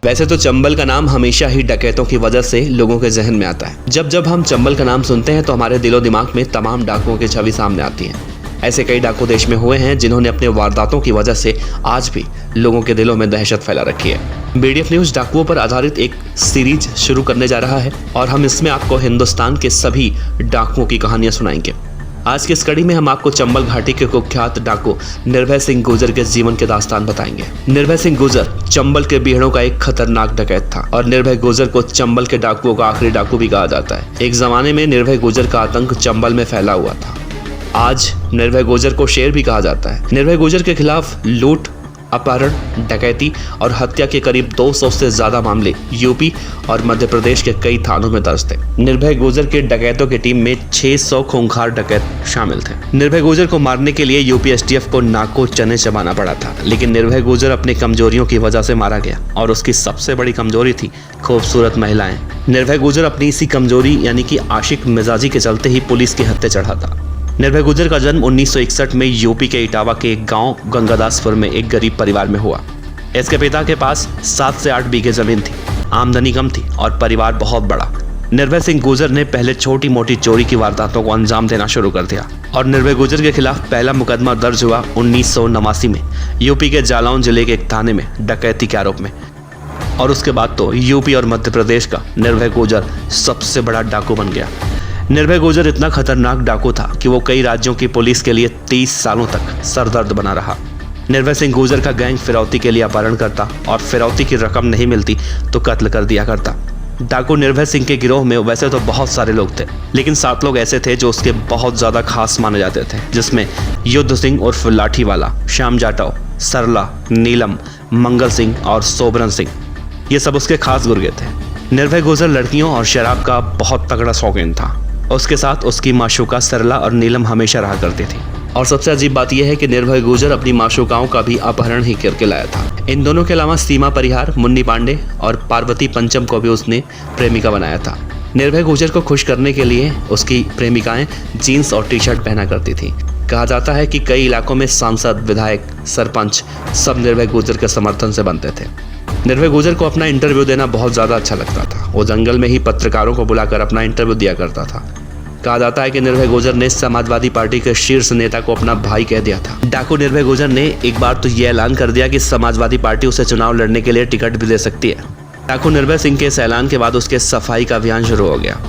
वैसे तो चंबल का नाम हमेशा ही डकैतों की वजह से लोगों के जहन में आता है। जब जब हम चंबल का नाम सुनते हैं तो हमारे दिलो दिमाग में तमाम डाकुओं की छवि सामने आती है। ऐसे कई डाकू देश में हुए हैं जिन्होंने अपने वारदातों की वजह से आज भी लोगों के दिलों में दहशत फैला रखी है। बीडीएफ न्यूज डाकुओं पर आधारित एक सीरीज शुरू करने जा रहा है और हम इसमें आपको हिंदुस्तान के सभी डाकुओं की कहानियां सुनाएंगे। आज की इस कड़ी में हम आपको चंबल घाटी के कुख्यात डाकू निर्भय सिंह गुर्जर के जीवन के दास्तान बताएंगे। निर्भय सिंह गुर्जर चंबल के बीहड़ों का एक खतरनाक डकैत था और निर्भय गुर्जर को चंबल के डाकुओं का आखिरी डाकू भी कहा जाता है। एक जमाने में निर्भय गुर्जर का आतंक चंबल में फैला हुआ था। आज निर्भय गुर्जर को शेर भी कहा जाता है। निर्भय गुर्जर के खिलाफ लूट, अपहरण, डकैती और हत्या के करीब 200 से ज्यादा मामले यूपी और मध्य प्रदेश के कई थानों में दर्ज थे। निर्भय गुर्जर के डकैतों की टीम में 600 खूंखार डकैत शामिल थे। निर्भय गुर्जर को मारने के लिए यूपी एसटीएफ को नाको चने चबाना पड़ा था, लेकिन निर्भय गुर्जर अपनी कमजोरियों की वजह से मारा गया और उसकी सबसे बड़ी कमजोरी थी खूबसूरत महिलाएं। निर्भय गुर्जर अपनी इसी कमजोरी यानी कि आशिक मिजाजी के चलते ही पुलिस के हत्थे चढ़ा था। निर्भय गुर्जर का जन्म 1961 में यूपी के इटावा के एक गांव गंगादासपुर में एक गरीब परिवार में हुआ। इसके पिता के पास 7 से 8 बीघे जमीन थी, आमदनी कम थी और परिवार बहुत बड़ा। निर्भय सिंह गुर्जर ने पहले छोटी मोटी चोरी की वारदातों को अंजाम देना शुरू कर दिया और निर्भय गुर्जर के खिलाफ पहला मुकदमा दर्ज हुआ 1989 में यूपी के जालौन जिले के एक थाने में डकैती के आरोप में। और उसके बाद तो यूपी और मध्य प्रदेश का निर्भय गुर्जर सबसे बड़ा डाकू बन गया। निर्भय गुर्जर इतना खतरनाक डाकू था कि वो कई राज्यों की पुलिस के लिए 30 सालों तक सरदर्द बना रहा। निर्भय सिंह गुर्जर का गैंग फिरौती के लिए अपहरण करता और फिरौती की रकम नहीं मिलती तो कत्ल कर दिया करता। डाकू निर्भय सिंह के गिरोह में वैसे तो बहुत सारे लोग थे, लेकिन 7 लोग ऐसे थे जो उसके बहुत ज्यादा खास माने जाते थे, जिसमें युद्ध सिंह उर्फ लाठीवाला, श्याम जाटव, सरला, नीलम, मंगल सिंह और सोबरन सिंह, ये सब उसके खास गुर्गे थे। निर्भय गुर्जर लड़कियों और शराब का बहुत तगड़ा शौकीन था। उसके साथ उसकी माशूका सरला और नीलम हमेशा रहा करती थी। और सबसे अजीब बात यह है कि निर्भय गुर्जर अपनी माशूकाओं का भी अपहरण ही करके लाया था। इन दोनों के अलावा सीमा परिहार, मुन्नी पांडे और पार्वती पंचम को भी उसने प्रेमिका बनाया था। निर्भय गुर्जर को खुश करने के लिए उसकी प्रेमिकाएं जीन्स और टी-शर्ट पहना करती थी। कहा जाता है कि कई इलाकों में सांसद, विधायक, सरपंच सब निर्भय गुर्जर के समर्थन से बनते थे। निर्भय गुर्जर को अपना इंटरव्यू देना बहुत ज़्यादा अच्छा लगता था। वो जंगल में ही पत्रकारों को बुलाकर अपना इंटरव्यू दिया करता था। कहा जाता है कि निर्भय गुर्जर ने समाजवादी पार्टी के शीर्ष नेता को अपना भाई कह दिया था। डाकू निर्भय गुर्जर ने एक बार तो ये ऐलान कर दिया कि समाजवादी पार्टी उसे चुनाव लड़ने के लिए टिकट भी दे सकती है। डाकू निर्भय सिंह के इस ऐलान के बाद उसके सफाई का अभियान शुरू हो गया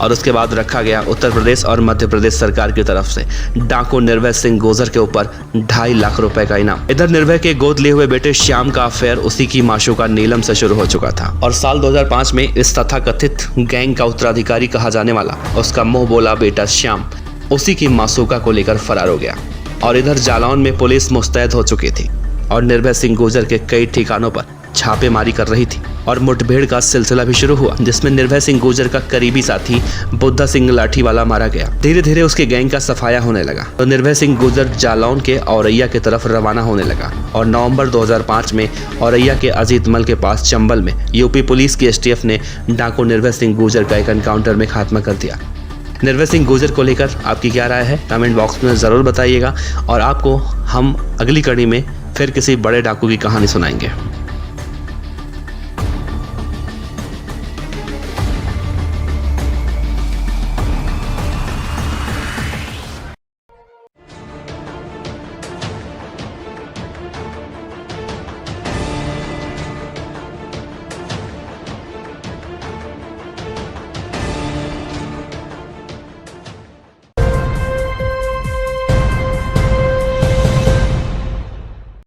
और उसके बाद रखा गया उत्तर प्रदेश और मध्य प्रदेश सरकार की तरफ से डाकू निर्भय सिंह गुर्जर के ऊपर 2.5 लाख रुपए का इनाम। इधर निर्भय के गोद लिए हुए बेटे श्याम का अफेयर उसी की माशूका नीलम से शुरू हो चुका था और साल 2005 में इस तथाकथित गैंग का उत्तराधिकारी कहा जाने वाला उसका मुंह बोला बेटा श्याम उसी की माशूका को लेकर फरार हो गया। और इधर जालौन में पुलिस मुस्तैद हो चुकी थी और निर्भय सिंह गुर्जर के कई ठिकानों पर छापेमारी कर रही थी और मुठभेड़ का सिलसिला भी शुरू हुआ, जिसमें निर्भय सिंह गुर्जर का करीबी साथी बुद्धा सिंह लाठीवाला मारा गया। धीरे धीरे उसके गैंग का सफाया होने लगा तो निर्भय सिंह गुर्जर जालौन के औरैया की तरफ रवाना होने लगा और नवंबर 2005 में औरैया के अजीतमल के पास चंबल में यूपी पुलिस की एसटीएफ ने डाकू निर्भय सिंह गुर्जर का एक एनकाउंटर में खात्मा कर दिया। निर्भय सिंह गुर्जर को लेकर आपकी क्या राय है, कमेंट बॉक्स में ज़रूर बताइएगा और आपको हम अगली कड़ी में फिर किसी बड़े डाकू की कहानी सुनाएंगे।